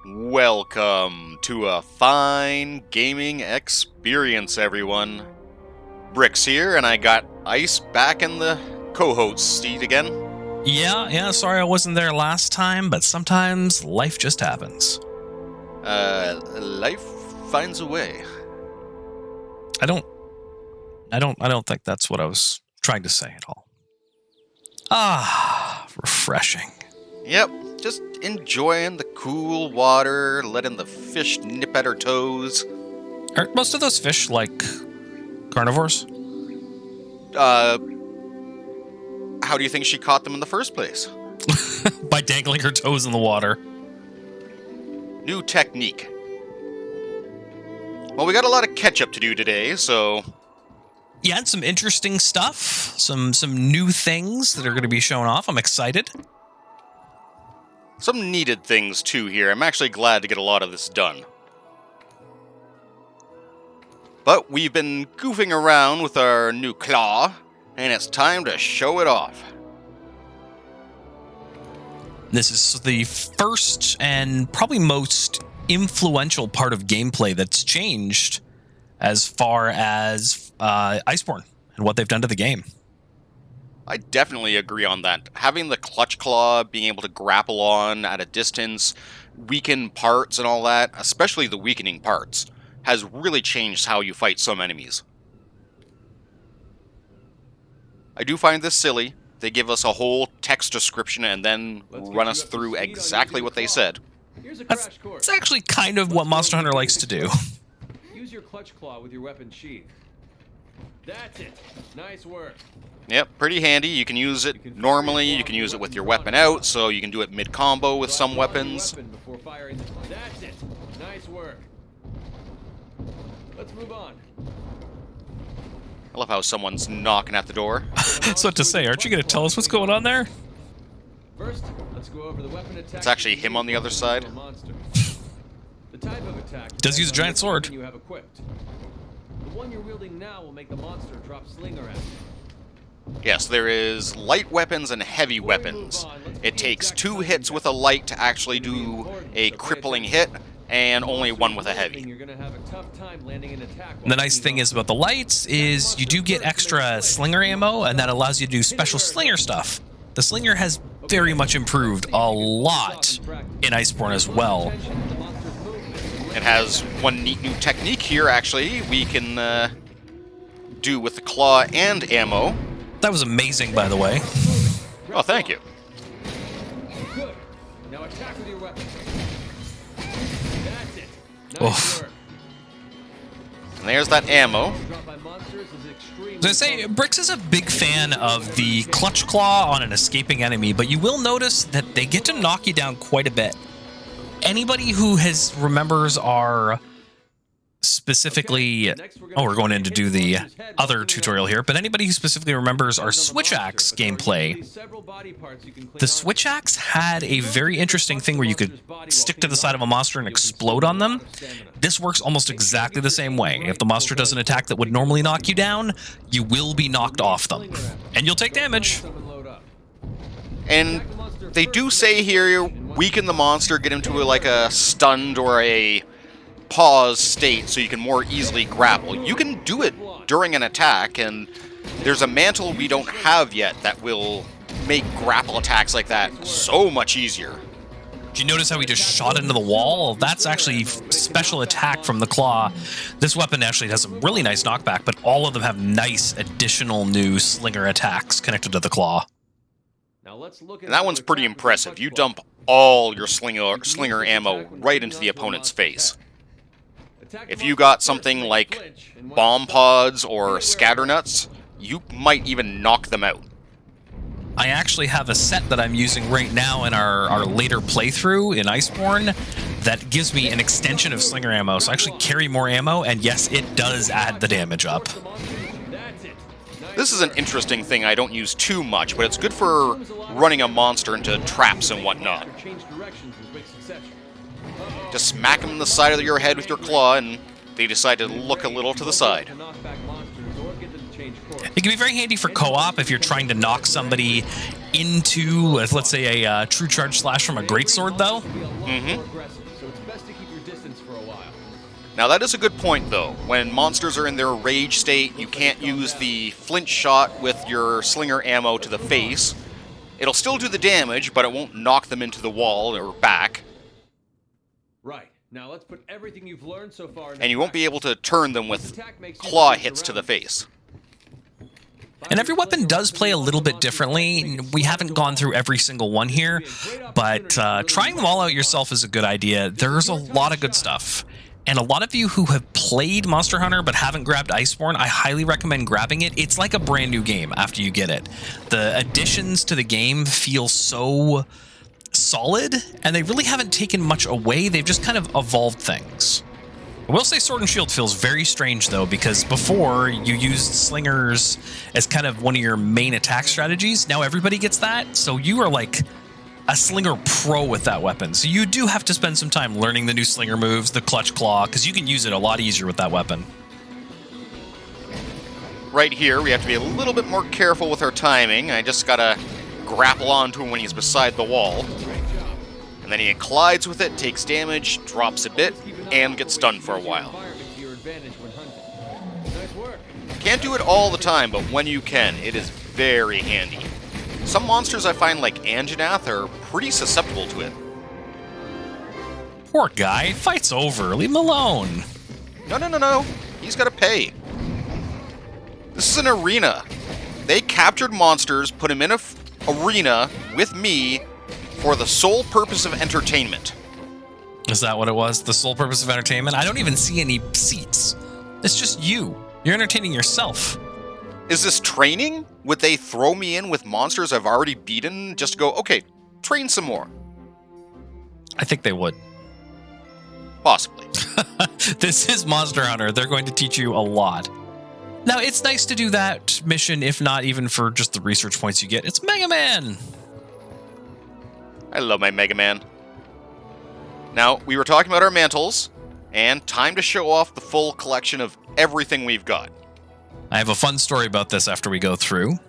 Welcome to a fine gaming experience, everyone. Bricks here, and I got Ice back in the co-host seat again. Yeah, sorry I wasn't there last time, but sometimes life just happens. Life finds a way. I don't think that's what I was trying to say at all. Refreshing. Yep, just enjoying the cool water, letting the fish nip at her toes. Aren't most of those fish like carnivores? How do you think she caught them in the first place? By dangling her toes in the water. New technique. Well, we got a lot of catch-up to do today, so... Yeah, and some interesting stuff. Some new things that are going to be shown off. I'm excited. Some needed things, too, here. I'm actually glad to get a lot of this done. But we've been goofing around with our new claw, and it's time to show it off. This is the first and probably most influential part of gameplay that's changed as far as Iceborne and what they've done to the game. I definitely agree on that. Having the clutch claw, being able to grapple on at a distance, weaken parts and all that, especially the weakening parts, has really changed how you fight some enemies. I do find this silly. They give us a whole text description and then run us through exactly what they said. It's actually kind of what Monster Hunter likes to do. Use your clutch claw with your weapon sheath. That's it. Nice work. Yep, pretty handy. You can use it normally, you can use it with your weapon out, so you can do it mid-combo with some weapons. That's it. Nice work. Let's move on. I love how someone's knocking at the door. So what to say, aren't you going to tell us what's going on there? First, let's go over the weapon attack. It's actually him on the other side. The type of attack Does use a giant sword. you have equipped. The one you're wielding now will make the monster drop slinger at you. Yes, there is light weapons and heavy weapons. It takes 2 hits with a light to actually do a crippling hit, and only 1 with a heavy. The nice thing is about the lights is you do get extra slinger ammo, and that allows you to do special slinger stuff. The slinger has very much improved a lot in Iceborne as well. It has one neat new technique here, actually, we can do with the claw and ammo. That was amazing, by the way. Oh, thank you. Good. Now attack with your weapon. That's it. Oof. And there's that ammo. I was gonna say, Bricks is a big fan of the clutch claw on an escaping enemy, but you will notice that they get to knock you down quite a bit. Anybody who remembers our specifically, we're going in to do the other tutorial here, but anybody who specifically remembers our switch axe gameplay, the switch axe had a very interesting thing where you could stick to the side of a monster and explode on them. This works almost exactly the same way. If the monster does an attack that would normally knock you down, you will be knocked off them, and you'll take damage. And they do say here, weaken the monster, get him to like a stunned or a pause state so you can more easily grapple. You can do it during an attack, and there's a mantle we don't have yet that will make grapple attacks like that so much easier. Did you notice how he just shot into the wall? That's actually special attack from the claw. This weapon actually has a really nice knockback, but all of them have nice additional new slinger attacks connected to the claw. Now let's look at And that one's pretty impressive. You dump all your slinger ammo right into the opponent's face. If you got something like bomb pods or scatter nuts, you might even knock them out. I actually have a set that I'm using right now in our later playthrough in Iceborne that gives me an extension of slinger ammo, so I actually carry more ammo, and yes, it does add the damage up. This is an interesting thing I don't use too much, but it's good for running a monster into traps and whatnot. Just smack them in the side of your head with your claw, and they decide to look a little to the side. It can be very handy for co-op if you're trying to knock somebody into, let's say, a true charge slash from a greatsword, though. Mm-hmm. Now that is a good point though. When monsters are in their rage state, you can't use the flint shot with your slinger ammo to the face. It'll still do the damage, but it won't knock them into the wall or back. Right. Now let's put everything you've learned so far into And you won't be able to turn them with attack makes use claw of hits to the face. And every weapon does play a little bit differently. We haven't gone through every single one here, but trying them all out yourself is a good idea. There's a lot of good stuff. And a lot of you who have played Monster Hunter but haven't grabbed Iceborne, I highly recommend grabbing it. It's like a brand new game after you get it. The additions to the game feel so solid, and they really haven't taken much away. They've just kind of evolved things. I will say Sword and Shield feels very strange, though, because before you used slingers as kind of one of your main attack strategies. Now everybody gets that, so you are like a slinger pro with that weapon. So you do have to spend some time learning the new slinger moves, the clutch claw, because you can use it a lot easier with that weapon. Right here, we have to be a little bit more careful with our timing. I just gotta grapple onto him when he's beside the wall. And then he collides with it, takes damage, drops a bit, and gets stunned for a while. Can't do it all the time, but when you can, it is very handy. Some monsters I find, like Anjanath, are pretty susceptible to it. Poor guy, fight's over, leave him alone. No. He's gotta pay. This is an arena. They captured monsters, put them in an arena with me for the sole purpose of entertainment. Is that what it was? The sole purpose of entertainment? I don't even see any seats. It's just you. You're entertaining yourself. Is this training? Would they throw me in with monsters I've already beaten just to go, okay, train some more? I think they would. Possibly. This is Monster Hunter. They're going to teach you a lot. Now, it's nice to do that mission, if not even for just the research points you get. It's Mega Man! I love my Mega Man. Now, we were talking about our mantles, and time to show off the full collection of everything we've got. I have a fun story about this after we go through.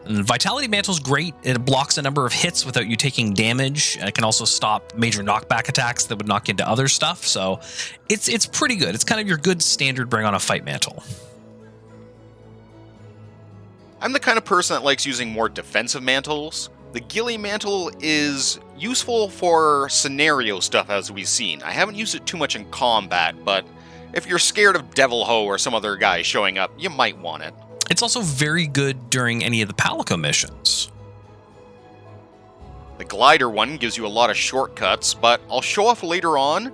And Vitality Mantle's great. It blocks a number of hits without you taking damage. It can also stop major knockback attacks that would knock into other stuff. So it's pretty good. It's kind of your good standard bring on a fight mantle. I'm the kind of person that likes using more defensive mantles. The Ghillie Mantle is useful for scenario stuff, as we've seen. I haven't used it too much in combat, but if you're scared of Devil Ho or some other guy showing up, you might want it. It's also very good during any of the palico missions. The glider one gives you a lot of shortcuts, but I'll show off later on.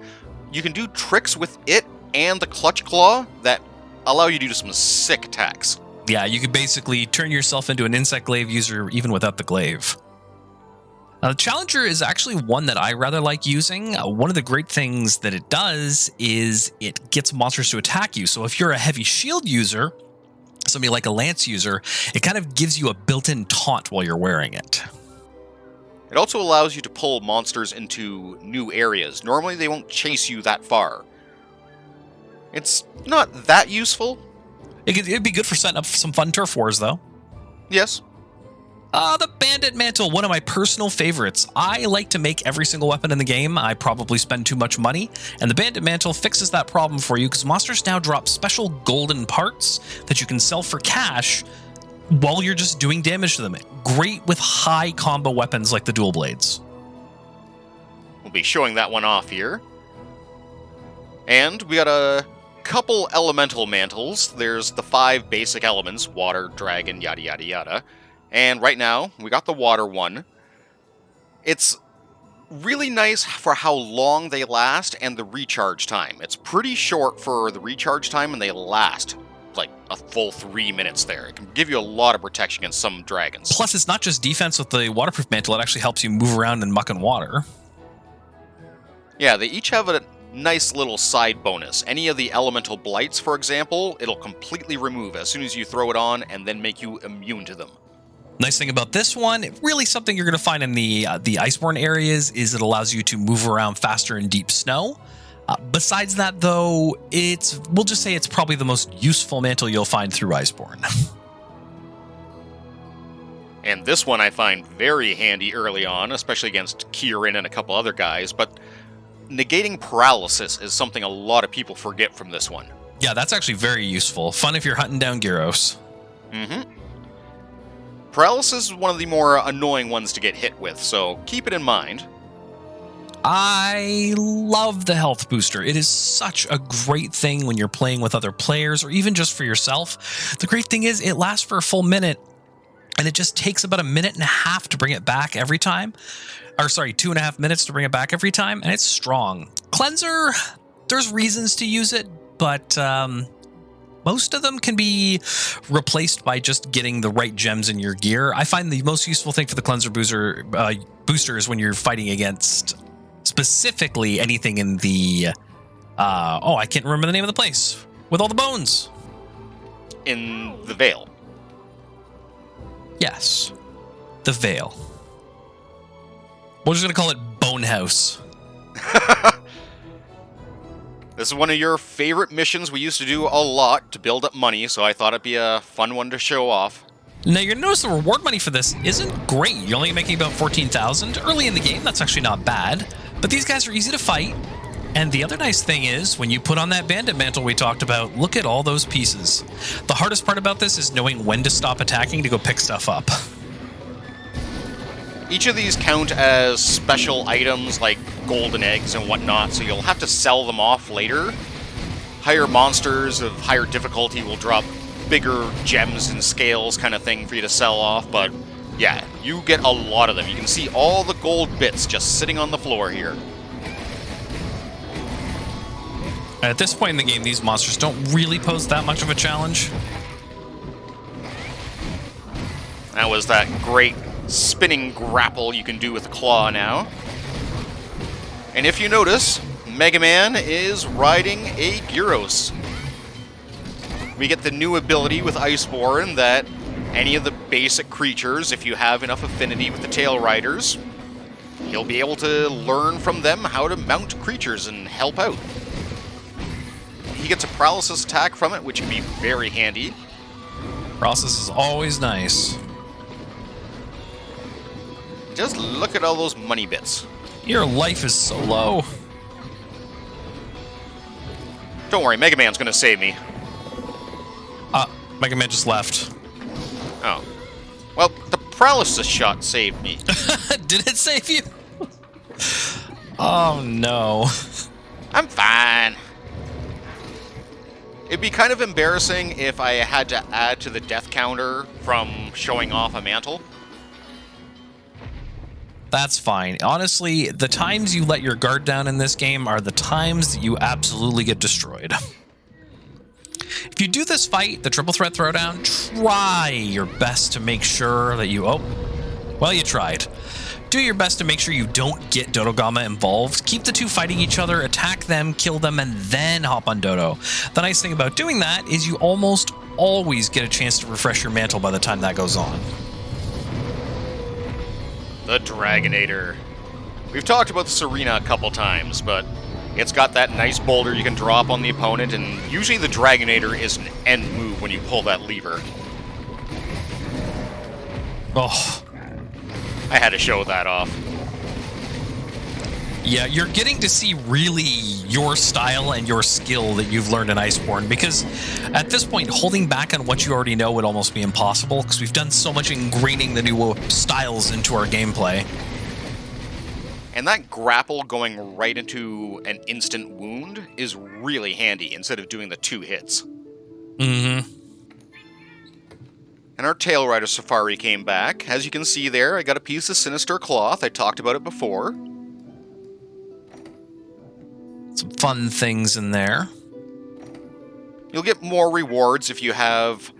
You can do tricks with it and the clutch claw that allow you to do some sick attacks. Yeah, you could basically turn yourself into an insect glaive user even without the glaive. Now, the Challenger is actually one that I rather like using. One of the great things that it does is it gets monsters to attack you. So if you're a heavy shield user, somebody like a lance user, it kind of gives you a built-in taunt while you're wearing it. It also allows you to pull monsters into new areas. Normally they won't chase you that far. It's not that useful. It'd be good for setting up some fun turf wars, though. Yes. The Bandit Mantle, one of my personal favorites. I like to make every single weapon in the game. I probably spend too much money, and the Bandit Mantle fixes that problem for you because monsters now drop special golden parts that you can sell for cash while you're just doing damage to them. Great with high combo weapons like the dual blades. We'll be showing that one off here. And we got a couple elemental mantles. There's the 5 basic elements, water, dragon, yada yada yada. And right now, we got the water one. It's really nice for how long they last and the recharge time. It's pretty short for the recharge time, and they last like a full 3 minutes there. It can give you a lot of protection against some dragons. Plus, it's not just defense with the waterproof mantle. It actually helps you move around in muck and water. Yeah, they each have a nice little side bonus. Any of the elemental blights, for example, it'll completely remove as soon as you throw it on and then make you immune to them. Nice thing about this one, really something you're going to find in the Iceborne areas, is it allows you to move around faster in deep snow. Besides that, though, we'll just say it's probably the most useful mantle you'll find through Iceborne. And this one I find very handy early on, especially against Kieran and a couple other guys, but negating paralysis is something a lot of people forget from this one. Yeah, that's actually very useful. Fun if you're hunting down gyros. Mm-hmm. Paralysis is one of the more annoying ones to get hit with, so keep it in mind. I love the health booster. It is such a great thing when you're playing with other players or even just for yourself. The great thing is it lasts for a full minute, and it just takes about 1.5 minutes to bring it back every time. Or sorry, 2.5 minutes to bring it back every time, and it's strong. Cleanser, there's reasons to use it, but most of them can be replaced by just getting the right gems in your gear. I find the most useful thing for the cleanser booster is when you're fighting against specifically anything in the I can't remember the name of the place with all the bones In the Vale. Yes, the Vale. We're just gonna call it Bone House. This is one of your favorite missions we used to do a lot to build up money, so I thought it'd be a fun one to show off. Now you're gonna notice the reward money for this isn't great. You're only making about 14,000 early in the game. That's actually not bad, but these guys are easy to fight. And the other nice thing is, when you put on that bandit mantle we talked about, look at all those pieces. The hardest part about this is knowing when to stop attacking to go pick stuff up. Each of these count as special items like golden eggs and whatnot, so you'll have to sell them off later. Higher monsters of higher difficulty will drop bigger gems and scales kind of thing for you to sell off, but yeah, you get a lot of them. You can see all the gold bits just sitting on the floor here. At this point in the game, these monsters don't really pose that much of a challenge. That was that great spinning grapple you can do with the claw now. And if you notice, Mega Man is riding a Gyros. We get the new ability with Iceborne that any of the basic creatures, if you have enough affinity with the Tail Riders, you'll be able to learn from them how to mount creatures and help out. He gets a paralysis attack from it, which can be very handy. Paralysis is always nice. Just look at all those money bits. Your life is so low. Don't worry, Mega Man's gonna save me. Mega Man just left. Oh. Well, the paralysis shot saved me. Did it save you? Oh no. I'm fine. It'd be kind of embarrassing if I had to add to the death counter from showing off a mantle. That's fine. Honestly, the times you let your guard down in this game are the times that you absolutely get destroyed. If you do this fight, the triple threat throwdown, try your best to make sure that you... Oh, well, you tried. Do your best to make sure you don't get Dodogama involved. Keep the two fighting each other, attack them, kill them, and then hop on Dodo. The nice thing about doing that is you almost always get a chance to refresh your mantle by the time that goes on. The Dragonator. We've talked about this arena a couple times, but it's got that nice boulder you can drop on the opponent, and usually the Dragonator is an end move when you pull that lever. Oh, I had to show that off. yeah, you're getting to see really your style and your skill that you've learned in Iceborne, because at this point, holding back on what you already know would almost be impossible, because we've done so much ingraining the new styles into our gameplay. And that grapple going right into an instant wound is really handy instead of doing the 2 hits. Mm-hmm. And our Tail Rider Safari came back. As you can see there, I got a piece of Sinister Cloth. I talked about it before. Some fun things in there. You'll get more rewards if you have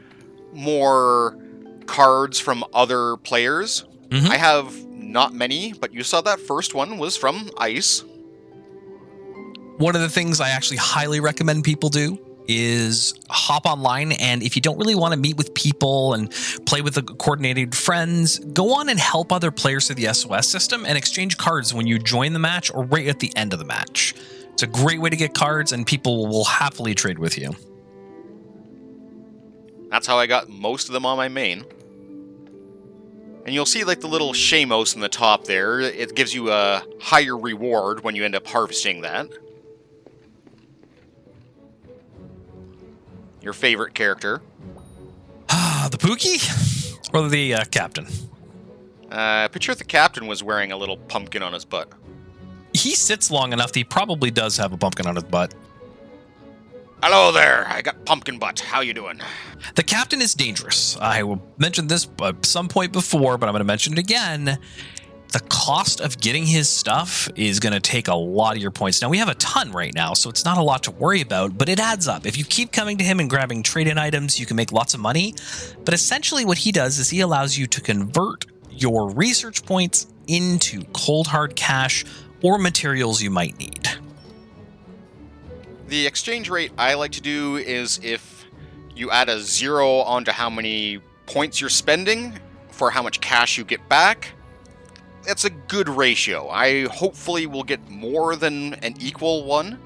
more cards from other players. Mm-hmm. I have not many, but you saw that first one was from Ice. One of the things I actually highly recommend people do is hop online, and if you don't really want to meet with people and play with the coordinated friends, go on and help other players through the SOS system and exchange cards when you join the match or right at the end of the match. It's a great way to get cards, and people will happily trade with you. That's how I got most of them on my main. And you'll see like the little Shamos in the top there. It gives you a higher reward when you end up harvesting that. Your favorite character. The Pookie? Or the captain? Picture the captain was wearing a little pumpkin on his butt. He sits long enough that he probably does have a pumpkin on his butt. Hello there, I got pumpkin butt. How you doing? The captain is dangerous. I will mention this at some point before, but I'm going to mention it again. The cost of getting his stuff is going to take a lot of your points. Now, we have a ton right now, so it's not a lot to worry about, but it adds up. If you keep coming to him and grabbing trade-in items, you can make lots of money. But essentially what he does is he allows you to convert your research points into cold hard cash or materials you might need. The exchange rate I like to do is if you add a 0 onto how many points you're spending for how much cash you get back. That's a good ratio. I hopefully will get more than an equal one,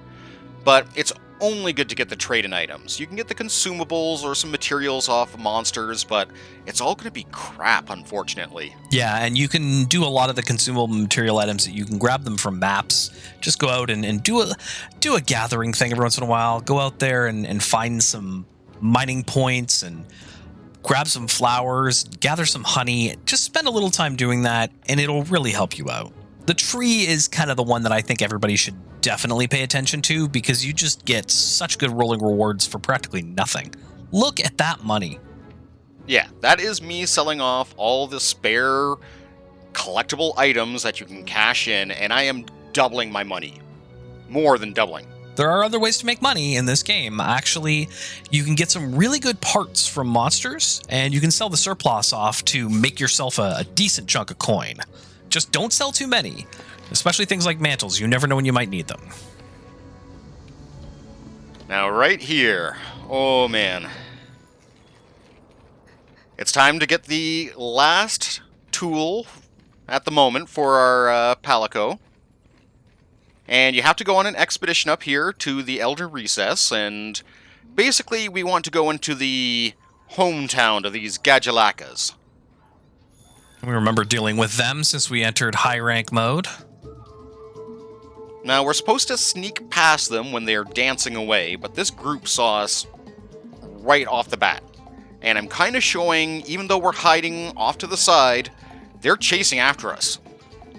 but it's only good to get the trade-in items. You can get the consumables or some materials off monsters, but it's all going to be crap, unfortunately. Yeah, and you can do a lot of the consumable material items that you can grab them from maps. Just go out and do a gathering thing every once in a while. Go out there and find some mining points and grab some flowers, gather some honey. Just spend a little time doing that, and it'll really help you out. The tree is kind of the one that I think everybody should definitely pay attention to because you just get such good rolling rewards for practically nothing. Look at that money. Yeah, that is me selling off all the spare collectible items that you can cash in, and I am doubling my money. More than doubling. There are other ways to make money in this game. Actually, you can get some really good parts from monsters, and you can sell the surplus off to make yourself a decent chunk of coin. Just don't sell too many, especially things like mantles. You never know when you might need them. Now, right here. Oh, man. It's time to get the last tool at the moment for our palico. And you have to go on an expedition up here to the Elder Recess, and basically we want to go into the hometown of these Gajalakas. We remember dealing with them since we entered high rank mode. Now, we're supposed to sneak past them when they're dancing away, but this group saw us right off the bat. And I'm kind of showing, even though we're hiding off to the side, they're chasing after us.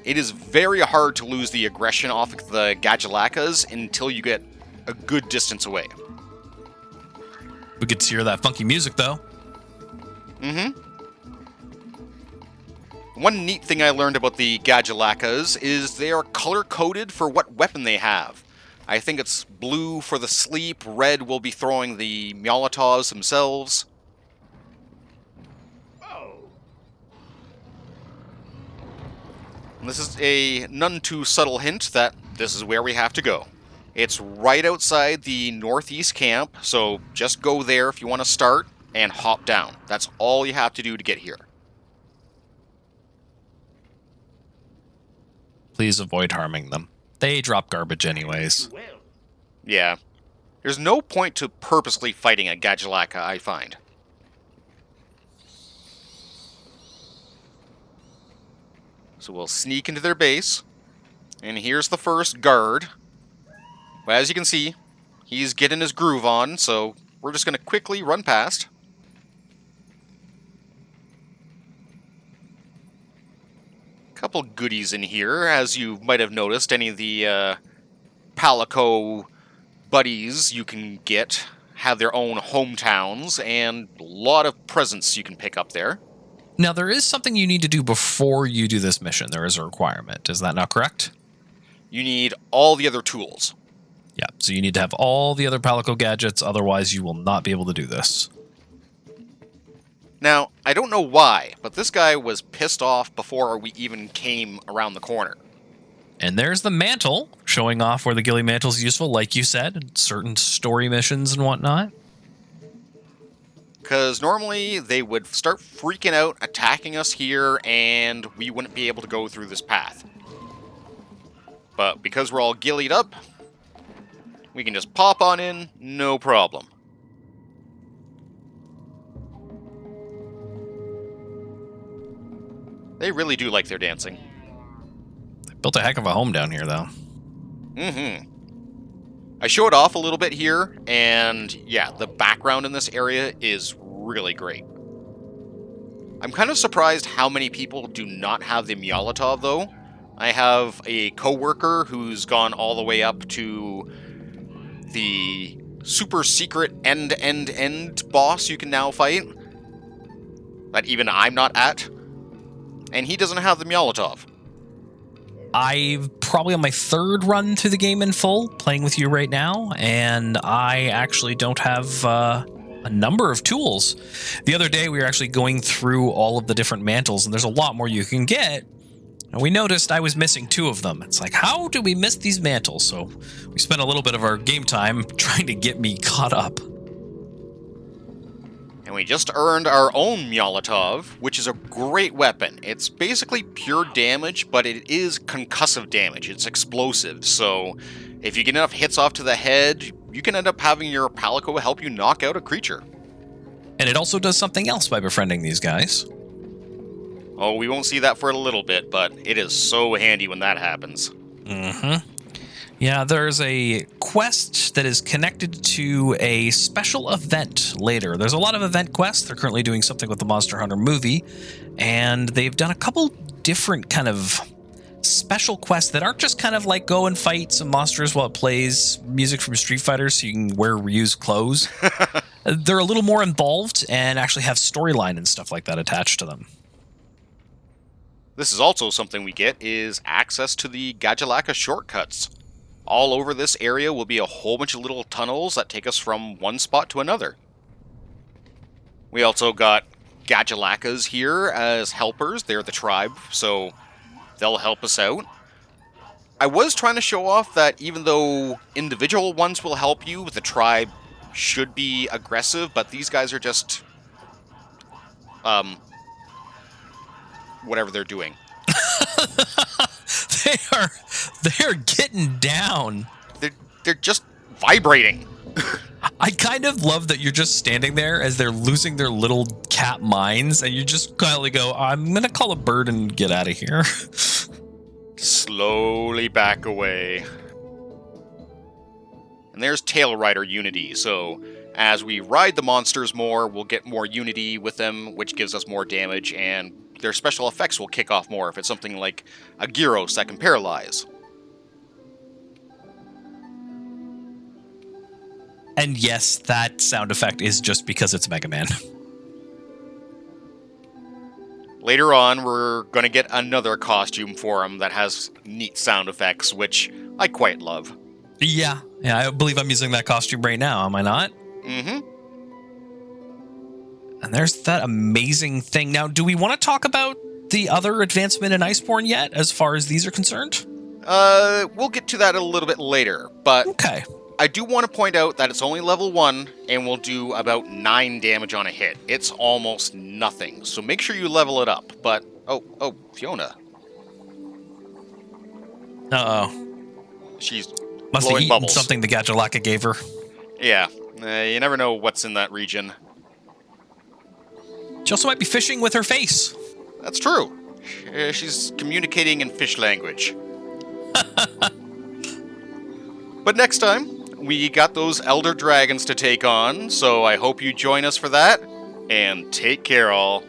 It is very hard to lose the aggression off of the Gajalakas until you get a good distance away. We get to hear that funky music, though. Mm-hmm. One neat thing I learned about the Gajalakas is they are color-coded for what weapon they have. I think it's blue for the sleep, red will be throwing the Molotovs themselves. And this is a none too subtle hint that this is where we have to go. It's right outside the northeast camp, so just go there if you want to start and hop down. That's all you have to do to get here. Please avoid harming them. They drop garbage anyways. Yeah. There's no point to purposely fighting a Gajalaka, I find. So we'll sneak into their base. And here's the first guard. Well, as you can see, he's getting his groove on, so we're just going to quickly run past. Couple goodies in here, as you might have noticed. Any of the palico buddies you can get have their own hometowns, and a lot of presents you can pick up there. Now, there is something you need to do before you do this mission. There is a requirement. Is that not correct? You need all the other tools. Yeah, so you need to have all the other palico gadgets, otherwise you will not be able to do this. Now, I don't know why, but this guy was pissed off before we even came around the corner. And there's the mantle, showing off where the ghillie mantle is useful, like you said, in certain story missions and whatnot. Because normally they would start freaking out, attacking us here, and we wouldn't be able to go through this path. But because we're all ghillied up, we can just pop on in, no problem. They really do like their dancing. They built a heck of a home down here, though. Mm-hmm. I showed off a little bit here, and yeah, the background in this area is really great. I'm kind of surprised how many people do not have the Myolotov, though. I have a coworker who's gone all the way up to the super secret end boss you can now fight, that even I'm not at, and he doesn't have the Myolotov. I'm probably on my 3rd run through the game in full, playing with you right now, and I actually don't have a number of tools. The other day, we were actually going through all of the different mantles, and there's a lot more you can get, and we noticed I was missing 2 of them. It's like, how do we miss these mantles? So we spent a little bit of our game time trying to get me caught up. And we just earned our own Myolotov, which is a great weapon. It's basically pure damage, but it is concussive damage. It's explosive, so if you get enough hits off to the head, you can end up having your palico help you knock out a creature. And it also does something else by befriending these guys. Oh, we won't see that for a little bit, but it is so handy when that happens. Mm-hmm. Yeah, there's a quest that is connected to a special event later. There's a lot of event quests. They're currently doing something with the Monster Hunter movie, and they've done a couple different kind of special quests that aren't just kind of like go and fight some monsters while it plays music from Street Fighter so you can wear reused clothes. They're a little more involved and actually have storyline and stuff like that attached to them. This is also something we get, is access to the Gajalaka shortcuts. All over this area will be a whole bunch of little tunnels that take us from one spot to another. We also got Gajalakas here as helpers. They're the tribe, so they'll help us out. I was trying to show off that even though individual ones will help you, the tribe should be aggressive, but these guys are just whatever they're doing. They are getting down. They're just vibrating. I kind of love that you're just standing there as they're losing their little cat minds, and you just quietly go, I'm gonna call a bird and get out of here. Slowly back away. And there's Tail Rider Unity, so as we ride the monsters more, we'll get more unity with them, which gives us more damage, and their special effects will kick off more if it's something like a Gyros that can paralyze. And yes, that sound effect is just because it's Mega Man. Later on, we're going to get another costume for him that has neat sound effects, which I quite love. Yeah, I believe I'm using that costume right now, am I not? Mm-hmm. And there's that amazing thing. Now, do we want to talk about the other advancement in Iceborne yet, as far as these are concerned? We'll get to that a little bit later, but okay. I do want to point out that it's only level 1, and will do about 9 damage on a hit. It's almost nothing, so make sure you level it up. But, oh, Fiona. Uh-oh. She's must have blowing eaten bubbles. Something the Gajalaka gave her. Yeah, you never know what's in that region. She also might be fishing with her face. That's true. She's communicating in fish language. But next time, we got those Elder Dragons to take on, so I hope you join us for that, and take care all.